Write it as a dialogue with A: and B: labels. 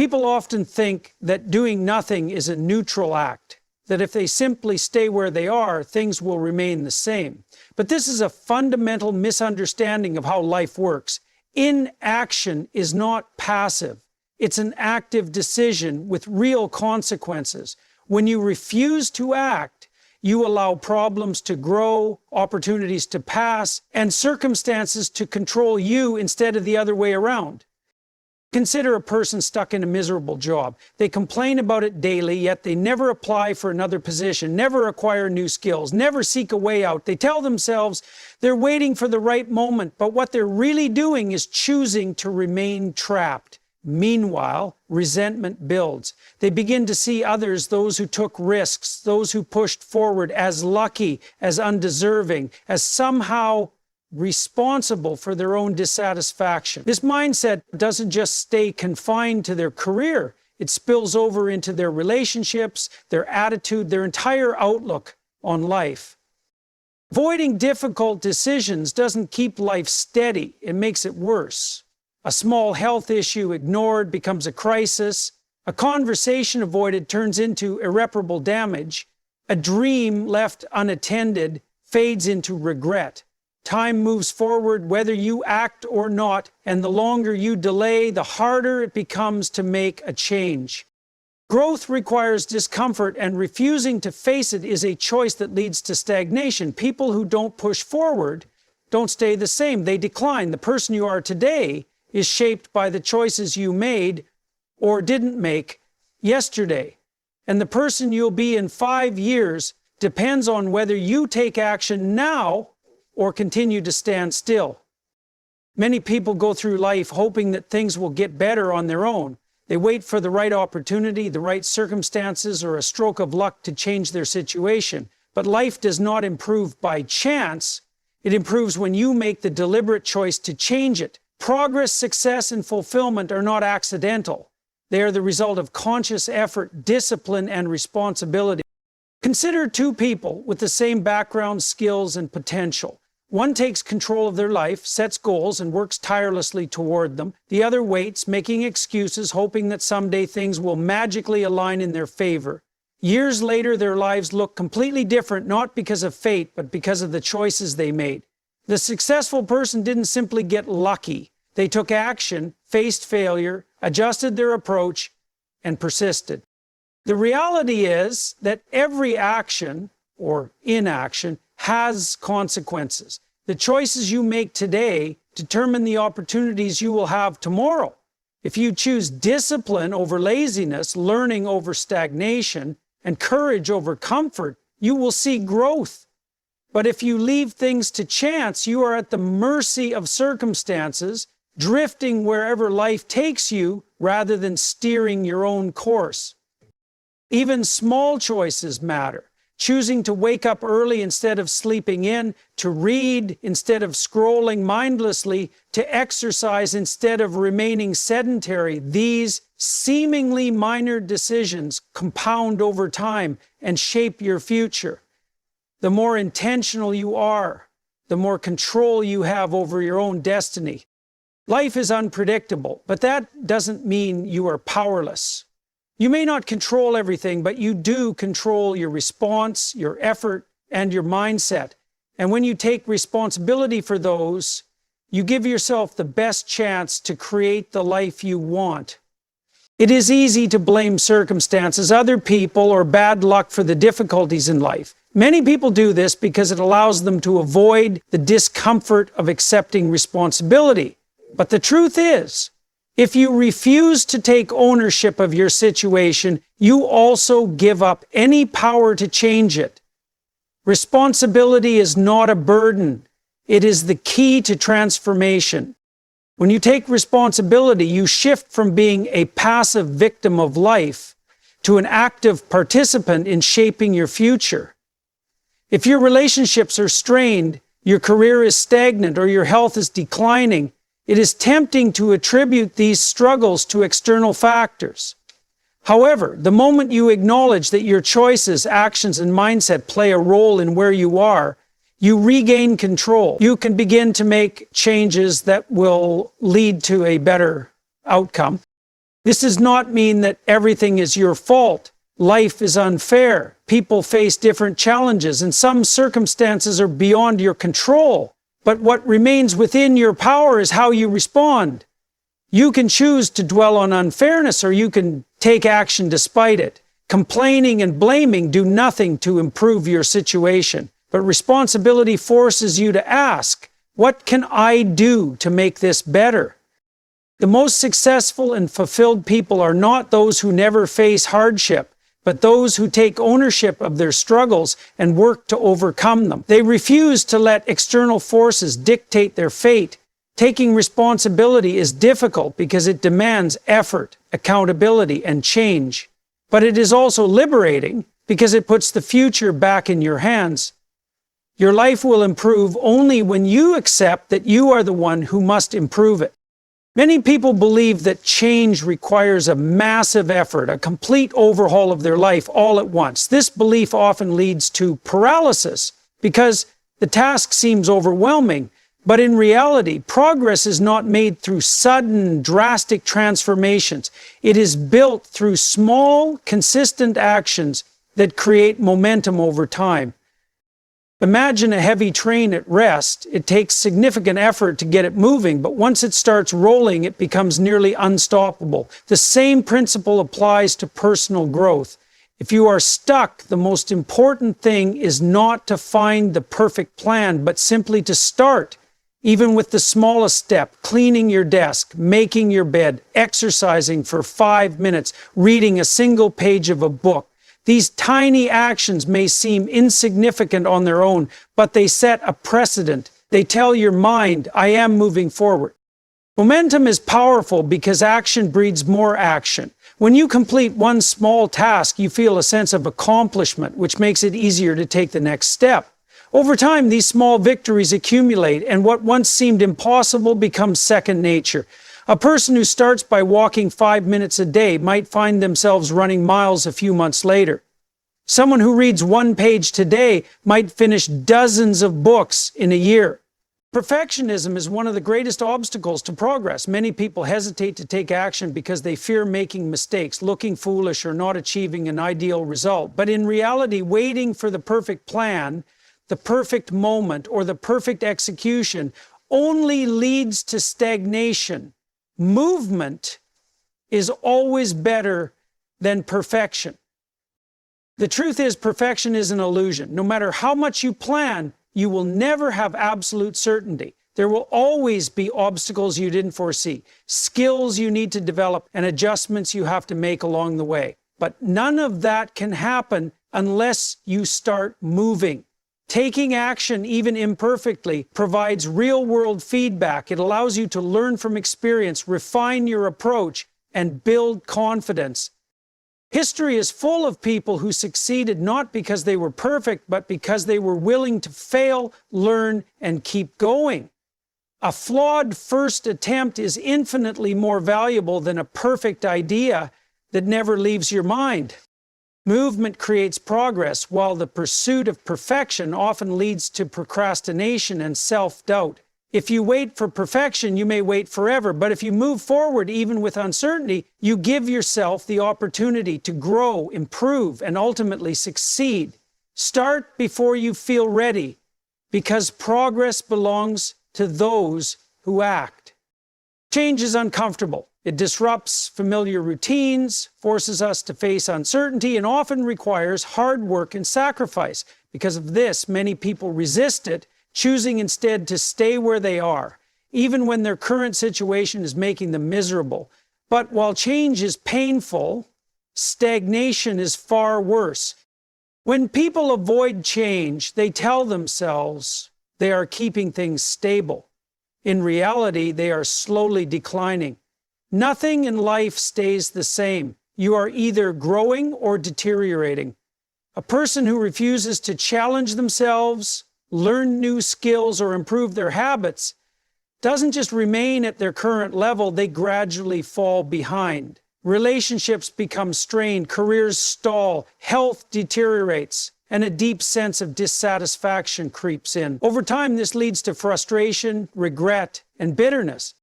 A: People often think that doing nothing is a neutral act, that if they simply stay where they are, things will remain the same. But this is a fundamental misunderstanding of how life works. Inaction is not passive. It's an active decision with real consequences. When you refuse to act, you allow problems to grow, opportunities to pass, and circumstances to control you instead of the other way around. Consider a person stuck in a miserable job. They complain about it daily, yet they never apply for another position, never acquire new skills, never seek a way out. They tell themselves they're waiting for the right moment, but what they're really doing is choosing to remain trapped. Meanwhile, resentment builds. They begin to see others, those who took risks, those who pushed forward, as lucky, as undeserving, as somehow responsible for their own dissatisfaction. This mindset doesn't just stay confined to their career. It spills over into their relationships, their attitude, their entire outlook on life. Avoiding difficult decisions doesn't keep life steady. It makes it worse. A small health issue ignored becomes a crisis. A conversation avoided turns into irreparable damage. A dream left unattended fades into regret. Time moves forward whether you act or not, and the longer you delay, the harder it becomes to make a change. Growth requires discomfort, and refusing to face it is a choice that leads to stagnation. People who don't push forward don't stay the same. They decline. The person you are today is shaped by the choices you made or didn't make yesterday. And the person you'll be in 5 years depends on whether you take action now or continue to stand still. Many people go through life hoping that things will get better on their own. They wait for the right opportunity, the right circumstances, or a stroke of luck to change their situation. But life does not improve by chance. It improves when you make the deliberate choice to change it. Progress, success, and fulfillment are not accidental. They are the result of conscious effort, discipline, and responsibility. Consider two people with the same background, skills, and potential. One takes control of their life, sets goals, and works tirelessly toward them. The other waits, making excuses, hoping that someday things will magically align in their favor. Years later, their lives look completely different, not because of fate, but because of the choices they made. The successful person didn't simply get lucky. They took action, faced failure, adjusted their approach, and persisted. The reality is that every action or inaction has consequences. The choices you make today determine the opportunities you will have tomorrow. If you choose discipline over laziness, learning over stagnation, and courage over comfort, you will see growth. But if you leave things to chance, you are at the mercy of circumstances, drifting wherever life takes you rather than steering your own course. Even small choices matter. Choosing to wake up early instead of sleeping in, to read instead of scrolling mindlessly, to exercise instead of remaining sedentary. These seemingly minor decisions compound over time and shape your future. The more intentional you are, the more control you have over your own destiny. Life is unpredictable, but that doesn't mean you are powerless. You may not control everything, but you do control your response, your effort, and your mindset. And when you take responsibility for those, you give yourself the best chance to create the life you want. It is easy to blame circumstances, other people, or bad luck for the difficulties in life. Many people do this because it allows them to avoid the discomfort of accepting responsibility. But the truth is, if you refuse to take ownership of your situation, you also give up any power to change it. Responsibility is not a burden. It is the key to transformation. When you take responsibility, you shift from being a passive victim of life to an active participant in shaping your future. If your relationships are strained, your career is stagnant, or your health is declining, it is tempting to attribute these struggles to external factors. However, the moment you acknowledge that your choices, actions, and mindset play a role in where you are, you regain control. You can begin to make changes that will lead to a better outcome. This does not mean that everything is your fault. Life is unfair. People face different challenges, and some circumstances are beyond your control. But what remains within your power is how you respond. You can choose to dwell on unfairness, or you can take action despite it. Complaining and blaming do nothing to improve your situation, but responsibility forces you to ask, what can I do to make this better? The most successful and fulfilled people are not those who never face hardship, but those who take ownership of their struggles and work to overcome them. They refuse to let external forces dictate their fate. Taking responsibility is difficult because it demands effort, accountability, and change. But it is also liberating because it puts the future back in your hands. Your life will improve only when you accept that you are the one who must improve it. Many people believe that change requires a massive effort, a complete overhaul of their life all at once. This belief often leads to paralysis because the task seems overwhelming. But in reality, progress is not made through sudden, drastic transformations. It is built through small, consistent actions that create momentum over time. Imagine a heavy train at rest. It takes significant effort to get it moving, but once it starts rolling, it becomes nearly unstoppable. The same principle applies to personal growth. If you are stuck, the most important thing is not to find the perfect plan, but simply to start. Even with the smallest step, cleaning your desk, making your bed, exercising for 5 minutes, reading a single page of a book. These tiny actions may seem insignificant on their own, but they set a precedent. They tell your mind, I am moving forward. Momentum is powerful because action breeds more action. When you complete one small task, you feel a sense of accomplishment, which makes it easier to take the next step. Over time, these small victories accumulate, and what once seemed impossible becomes second nature. A person who starts by walking 5 minutes a day might find themselves running miles a few months later. Someone who reads 1 page today might finish dozens of books in a year. Perfectionism is one of the greatest obstacles to progress. Many people hesitate to take action because they fear making mistakes, looking foolish, or not achieving an ideal result. But in reality, waiting for the perfect plan, the perfect moment, or the perfect execution only leads to stagnation. Movement is always better than perfection. The truth is, perfection is an illusion. No matter how much you plan, you will never have absolute certainty. There will always be obstacles you didn't foresee, skills you need to develop, and adjustments you have to make along the way. But none of that can happen unless you start moving. Taking action, even imperfectly, provides real-world feedback. It allows you to learn from experience, refine your approach, and build confidence. History is full of people who succeeded not because they were perfect, but because they were willing to fail, learn, and keep going. A flawed first attempt is infinitely more valuable than a perfect idea that never leaves your mind. Movement creates progress, while the pursuit of perfection often leads to procrastination and self-doubt. If you wait for perfection, you may wait forever, but if you move forward even with uncertainty, you give yourself the opportunity to grow, improve, and ultimately succeed. Start before you feel ready, because progress belongs to those who act. Change is uncomfortable. It disrupts familiar routines, forces us to face uncertainty, and often requires hard work and sacrifice. Because of this, many people resist it, choosing instead to stay where they are, even when their current situation is making them miserable. But while change is painful, stagnation is far worse. When people avoid change, they tell themselves they are keeping things stable. In reality, they are slowly declining. Nothing in life stays the same. You are either growing or deteriorating. A person who refuses to challenge themselves, learn new skills, or improve their habits doesn't just remain at their current level, they gradually fall behind. Relationships become strained, careers stall, health deteriorates, and a deep sense of dissatisfaction creeps in. Over time, this leads to frustration, regret, and bitterness.